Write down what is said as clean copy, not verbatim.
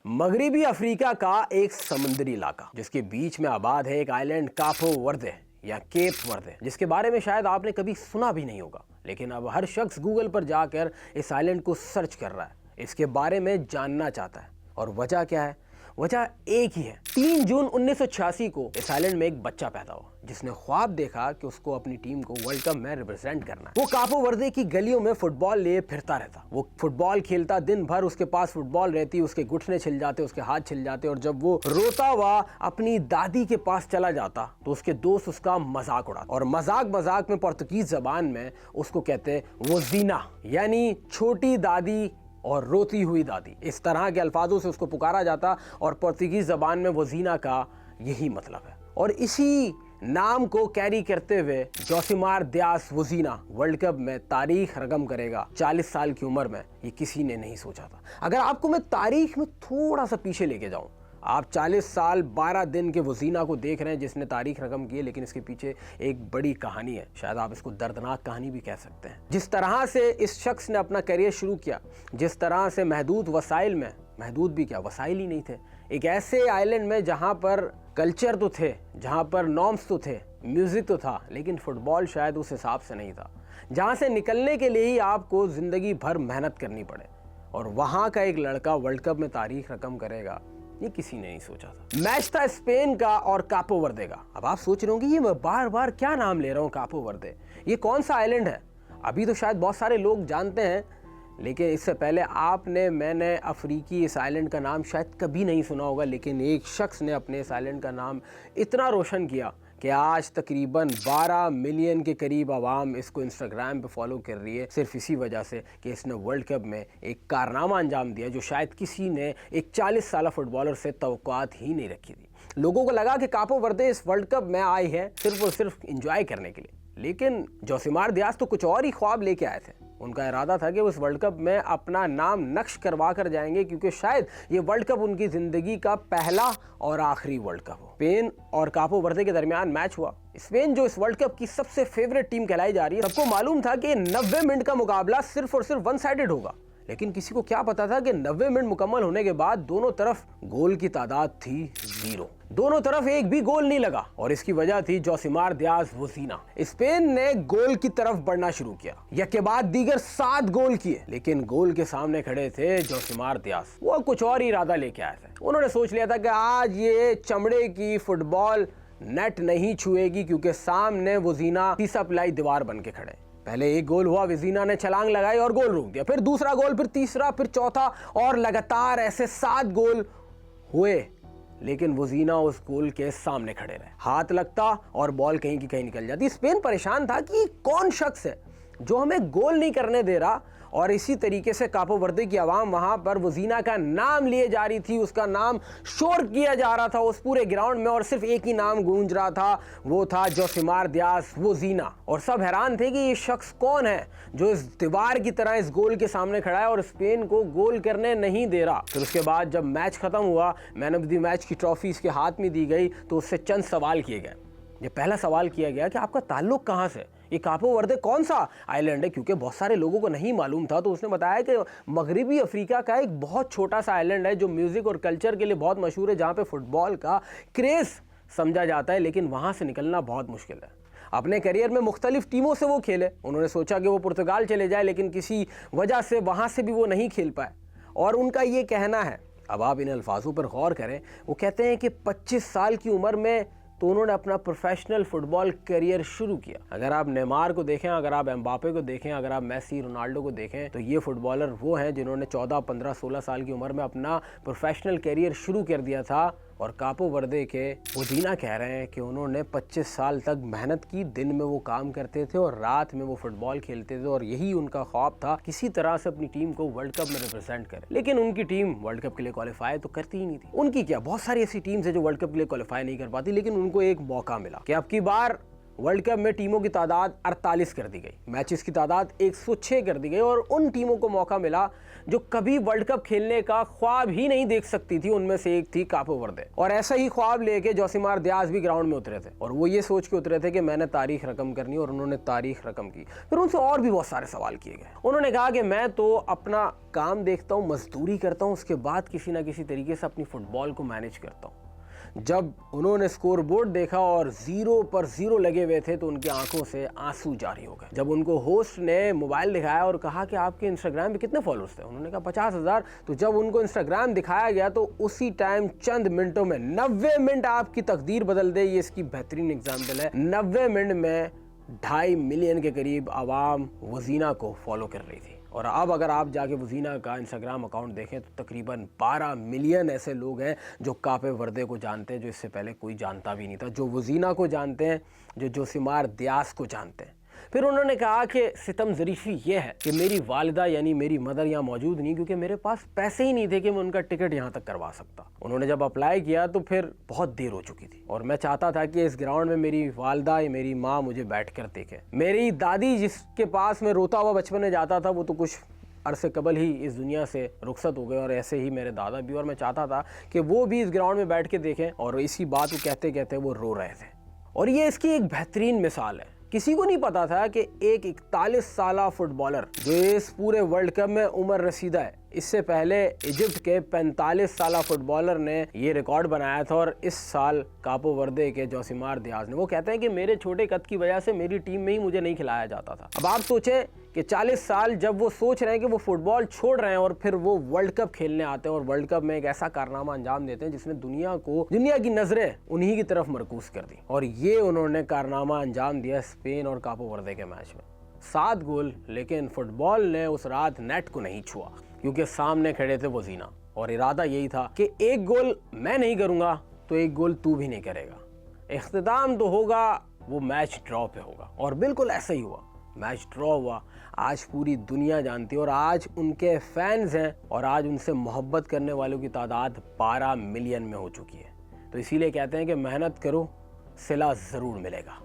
मगरिबी Africa का एक समुद्री इलाका जिसके बीच में आबाद है एक आइलैंड कापो वर्दे या केप वर्दे, जिसके बारे में शायद आपने कभी सुना भी नहीं होगा। लेकिन अब हर शख्स गूगल पर जाकर इस आइलैंड को सर्च कर रहा है, इसके बारे में जानना चाहता है। और वजह क्या है? वजह एक ही है। 3 जून 1986 को इस आइलैंड में एक बच्चा पैदा हुआ जिसने ख्वाब देखा कि उसको अपनी टीम को वर्ल्ड कप में रिप्रेजेंट करना है। वो कापो वर्दे की गलियों में फुटबॉल लिए फिरता रहता। वो फुटबॉल खेलता दिन भर, उसके पास फुटबॉल रहती, उसके घुटने छिल जाते, उसके हाथ छिल जाते। और जब वो रोता हुआ अपनी दादी के पास चला जाता तो उसके दोस्त उसका मजाक उड़ाते और मजाक मजाक में पुर्तगीज जबान में उसको कहते वो जीना, यानी छोटी दादी और रोती हुई दादी। इस तरह के अल्फाजों से उसको पुकारा जाता और पुर्तगीज जबान में वजीना का यही मतलब है। और इसी नाम को कैरी करते हुए जोसिमार दियास वजीना वर्ल्ड कप में तारीख रकम करेगा 40 साल की उम्र में। ये किसी ने नहीं सोचा था। अगर आपको मैं तारीख में थोड़ा सा पीछे लेके जाऊं, आप 40 साल 12 दिन के वजीना को देख रहे हैं जिसने तारीख रकम की है, लेकिन इसके पीछे एक बड़ी कहानी है। शायद आप इसको दर्दनाक कहानी भी कह सकते हैं। जिस तरह से इस शख्स ने अपना करियर शुरू किया, जिस तरह से महदूद वसाइल में, महदूद भी क्या, वसाइल ही नहीं थे, एक ऐसे आइलैंड में जहां पर कल्चर तो थे, जहां पर नॉर्म्स तो थे, म्यूजिक तो था, लेकिन फुटबॉल शायद उस हिसाब से नहीं था, जहां से निकलने के लिए ही आपको जिंदगी भर मेहनत करनी पड़े। और वहां का एक लड़का वर्ल्ड कप में तारीख रकम करेगा, ये किसी ने नहीं सोचा था। मैच था स्पेन का और कापो वर्दे का। अब आप सोच रहे होंगे ये मैं बार बार क्या नाम ले रहा हूँ, कापो वर्दे, ये कौन सा आइलैंड है? अभी तो शायद बहुत सारे लोग जानते हैं, लेकिन इससे पहले आपने, मैंने अफ्रीकी इस आइलैंड का नाम शायद कभी नहीं सुना होगा। लेकिन एक शख्स ने अपने इस आइलैंड का नाम इतना रोशन किया कि आज तकरीबन 12 मिलियन के करीब आवाम इसको इंस्टाग्राम पे फॉलो कर रही है, सिर्फ इसी वजह से कि इसने वर्ल्ड कप में एक कारनामा अंजाम दिया जो शायद किसी ने एक 40 साल फुटबॉलर से तवक्कुआत ही नहीं रखी थी। लोगों को लगा कि कापो वर्दे इस वर्ल्ड कप में आई है सिर्फ और सिर्फ इंजॉय करने के लिए, लेकिन जोसिमार दियास तो कुछ और ही ख्वाब लेके आए थे। उनका इरादा था कि वो इस वर्ल्ड कप में अपना नाम नक्श करवा कर जाएंगे, क्योंकि शायद ये वर्ल्ड कप उनकी जिंदगी का पहला और आखिरी वर्ल्ड कप हो। स्पेन और कापो वर्दे के दरमियान मैच हुआ। स्पेन जो इस वर्ल्ड कप की सबसे फेवरेट टीम कहलाई जा रही है, सबको मालूम था कि 90 मिनट का मुकाबला सिर्फ और सिर्फ वन साइडेड होगा। लेकिन किसी को क्या पता था कि 90 मिनट मुकम्मल होने के बाद दोनों तरफ गोल की तादाद थी 0। दोनों तरफ एक भी गोल नहीं लगा और इसकी वजह थी जोसिमार दियास वजीना। स्पेन ने गोल की तरफ बढ़ना शुरू किया, एक के बाद दीगर 7 गोल किए, लेकिन गोल के सामने खड़े थे जोसिमार दियास। वो कुछ और ही इरादा लेके आए थे। उन्होंने सोच लिया था कि आज ये चमड़े की फुटबॉल नेट नहीं छुएगी, क्योंकि सामने वजीना तीसरा पिलाई दीवार बन के खड़े। पहले एक गोल हुआ, वजीना ने छलांग लगाई और गोल रोक दिया, फिर दूसरा गोल, फिर तीसरा, फिर चौथा, और लगातार ऐसे 7 गोल हुए। लेकिन वजीना उस गोल के सामने खड़े रहे। हाथ लगता और बॉल कहीं की कहीं निकल जाती। स्पेन परेशान था कि कौन शख्स है जो हमें गोल नहीं करने दे रहा। और इसी तरीके से कापो वर्दे की आवाम वहां पर वजीना का नाम लिए जा रही थी, उसका नाम शोर किया जा रहा था उस पूरे ग्राउंड में, और सिर्फ एक ही नाम गूंज रहा था, वो था जोसिमार दियास वजीना। और सब हैरान थे कि ये शख्स कौन है जो इस दीवार की तरह इस गोल के सामने खड़ा है और स्पेन को गोल करने नहीं दे रहा। फिर उसके बाद जब मैच खत्म हुआ, मैन ऑफ द मैच की ट्रॉफी इसके हाथ में दी गई, तो उससे चंद सवाल किए गए। ये पहला सवाल किया गया कि आपका ताल्लुक कहाँ से, ये कापो वर्दे कौन सा आइलैंड है, क्योंकि बहुत सारे लोगों को नहीं मालूम था। तो उसने बताया कि मगरिबी अफ्रीका का एक बहुत छोटा सा आइलैंड है जो म्यूजिक और कल्चर के लिए बहुत मशहूर है, जहाँ पे फुटबॉल का क्रेज समझा जाता है, लेकिन वहाँ से निकलना बहुत मुश्किल है। अपने करियर में मुख्तलिफ टीमों से वो खेले। उन्होंने सोचा कि वो पुर्तगाल चले जाए, लेकिन किसी वजह से वहाँ से भी वो नहीं खेल पाए। और उनका ये कहना है, अब आप इन अल्फाजों पर गौर करें, वो कहते हैं कि 25 साल की उम्र में तो उन्होंने अपना प्रोफेशनल फुटबॉल करियर शुरू किया। अगर आप नेमार को देखें, अगर आप एम्बापे को देखें, अगर आप मेसी, रोनाल्डो को देखें, तो ये फुटबॉलर वो हैं जिन्होंने 14, 15, 16 साल की उम्र में अपना प्रोफेशनल करियर शुरू कर दिया था। और कापो वर्दे के वजीना कह रहे हैं कि उन्होंने 25 साल तक मेहनत की, दिन में वो काम करते थे और रात में वो फुटबॉल खेलते थे, और यही उनका ख्वाब था किसी तरह से अपनी टीम को वर्ल्ड कप में रिप्रेजेंट करें। लेकिन उनकी टीम वर्ल्ड कप के लिए क्वालिफाई तो करती ही नहीं थी। उनकी क्या, बहुत सारी ऐसी टीम्स है जो वर्ल्ड कप के लिए क्वालिफाई नहीं कर पाती, लेकिन उनको एक मौका मिला कि अब की बार वर्ल्ड कप में टीमों की तादाद 48 कर दी गई, मैचेस की तादाद 106 कर दी गई, और उन टीमों को मौका मिला जो कभी वर्ल्ड कप खेलने का ख्वाब ही नहीं देख सकती थी, उनमें से एक थी कापो वर्दे। और ऐसा ही ख्वाब लेके जोसिमार दियाज भी ग्राउंड में उतरे थे और वो ये सोच के उतरे थे कि मैंने तारीख रकम करनी, और उन्होंने तारीख रकम की। फिर उनसे और भी बहुत सारे सवाल किए गए। उन्होंने कहा कि मैं तो अपना काम देखता हूँ, मजदूरी करता हूँ, उसके बाद किसी ना किसी तरीके से अपनी फुटबॉल को मैनेज करता हूँ। जब उन्होंने स्कोर बोर्ड देखा और 0 पर 0 लगे हुए थे तो उनकी आंखों से आंसू जारी हो गए। जब उनको होस्ट ने मोबाइल दिखाया और कहा कि आपके इंस्टाग्राम पे कितने फॉलोअर्स थे, उन्होंने कहा 50,000। तो जब उनको इंस्टाग्राम दिखाया गया तो उसी टाइम चंद मिनटों में 90 मिनट आपकी तकदीर बदल दे, ये इसकी बेहतरीन एग्जाम्पल है। 90 मिनट में 2.5 मिलियन के करीब आवाम वजीना को फॉलो कर रही थी। और अब अगर आप जाके वजीना का इंस्टाग्राम अकाउंट देखें तो तकरीबन 12 मिलियन ऐसे लोग हैं जो कापे वर्दे को जानते हैं, जो इससे पहले कोई जानता भी नहीं था, जो वजीना को जानते हैं, जो जोसिमार दियाज को जानते हैं। फिर उन्होंने कहा कि सितम ज़रीफ़ी ये है कि मेरी वालिदा यानी मेरी मदर यहाँ मौजूद नहीं, क्योंकि मेरे पास पैसे ही नहीं थे कि मैं उनका टिकट यहाँ तक करवा सकता। उन्होंने जब अप्लाई किया तो फिर बहुत देर हो चुकी थी और मैं चाहता था कि इस ग्राउंड में मेरी वालिदा या मेरी माँ मुझे बैठ कर देखे। मेरी दादी जिसके पास मैं रोता हुआ बचपन में जाता था, वो तो कुछ अरसे कबल ही इस दुनिया से रुखसत हो गए, और ऐसे ही मेरे दादा भी। और मैं चाहता था कि वो भी इस ग्राउंड में बैठ के देखें, और इसी बात को कहते कहते वो रो रहे थे। और ये इसकी एक बेहतरीन मिसाल है। किसी को नहीं पता था कि एक 41 साला फुटबॉलर जो इस पूरे वर्ल्ड कप में उम्र रसीदा है, इससे पहले इजिप्ट के 45 साला फुटबॉलर ने ये रिकॉर्ड बनाया था। और इस साल कापो वर्दे के जोसिमार दियाज ने, वो कहते हैं कि मेरे छोटे कद की वजह से मेरी टीम में ही मुझे नहीं खिलाया जाता था। अब आप सोचें कि 40 साल जब वो सोच रहे हैं कि वो फुटबॉल छोड़ रहे हैं और फिर वो वर्ल्ड कप खेलने आते हैं और वर्ल्ड कप में एक ऐसा कारनामा अंजाम देते हैं जिसने दुनिया की नजरें उन्हीं की तरफ मरकूज कर दी। और ये उन्होंने कारनामा अंजाम दिया स्पेन और कापो वर्दे के मैच में। 7 गोल, लेकिन फुटबॉल ने उस रात नेट को नहीं छुआ, क्योंकि सामने खड़े थे वजीना, और इरादा यही था कि एक गोल मैं नहीं करूंगा तो एक गोल तू भी नहीं करेगा। इख्तिताम तो होगा, वो मैच ड्रॉ पे होगा। और बिल्कुल ऐसा ही हुआ, मैच ड्रॉ हुआ। आज पूरी दुनिया जानती है और आज उनके फैंस हैं, और आज उनसे मोहब्बत करने वालों की तादाद 12 मिलियन में हो चुकी है। तो इसीलिए कहते हैं कि मेहनत करो, सिला ज़रूर मिलेगा।